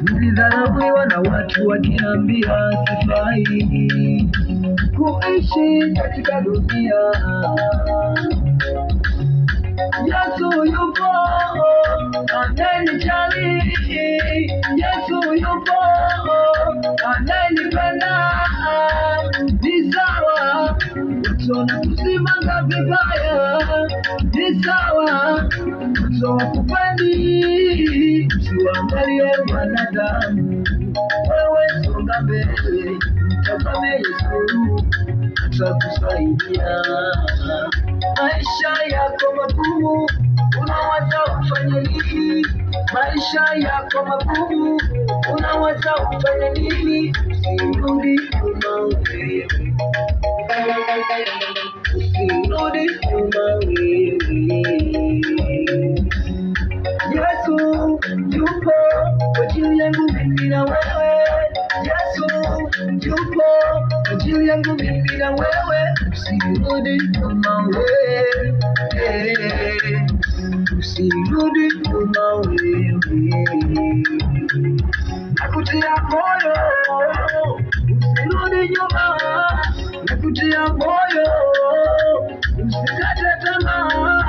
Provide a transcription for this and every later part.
Nilidharauliwa na watu wakiniambia sifai kuishi katika dunia. Yesu yupo anayenijali, Yesu yupo anayenipenda. Ni sawa watu wanakusimanga vibaya, ni sawa watu hawakupendi, usiwaangalie wanadamu. Wewe songa mbele, mtazame Yesu atakusaidia. Maisha yako magumu, unawaza ufanye nini? Maisha yako magumu, unawaza ufanye nini? Usirudi nyuma wewe, usirudi nyuma wewe. Yesu yupo kwa ajili yangu mimi na wewe. Yesu yupo kwa ajili yangu mimi na wewe. Usirudi nyuma wewe, usirudi nyuma wewe. Nakutia moyo, usirudi nyuma. Nakutia moyo, usikate tamaa,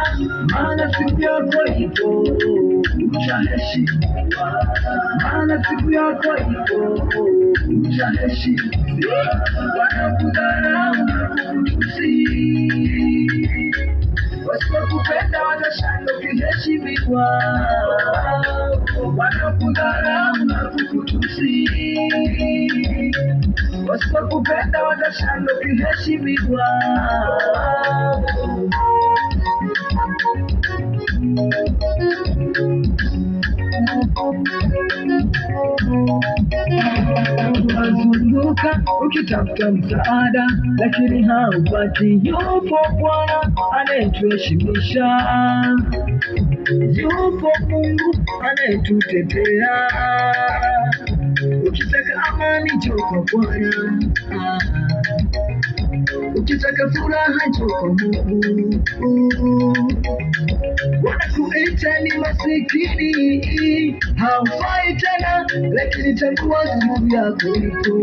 maana siku yako ipo, utaheshimiwa. Maana siku yako ipo, utaheshimiwa. Wanakudharau na kukutusi, wasipokupenda watashindwa kuheshimiwa. Wanakudharau na kukutusi, wasipokupenda watashindwa kuheshimiwa. Unazunguka ukitafuta msaada, lakini haupati. Yupo Bwana anayetuheshimisha, yupo Mungu anayetutetea. Ukitaka amani njoo kwa Bwana, ukitaka furaha njoo kwa Mungu. Wanakuita ni masikini, haufai tena, lakini tambua siku yako ipo,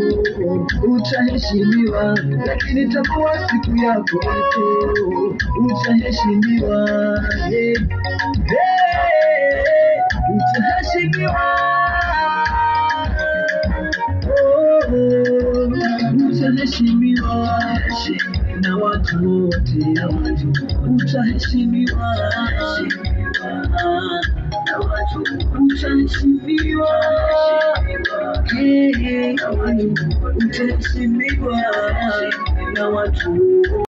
utaheshimiwa. Lakini tambua siku yako ipo, utaheshimiwa. Utaheshimiwa, utaheshimiwa na watu wote. Utaheshimiwa na watu, utaheshimiwa, utaheshimiwa na watu.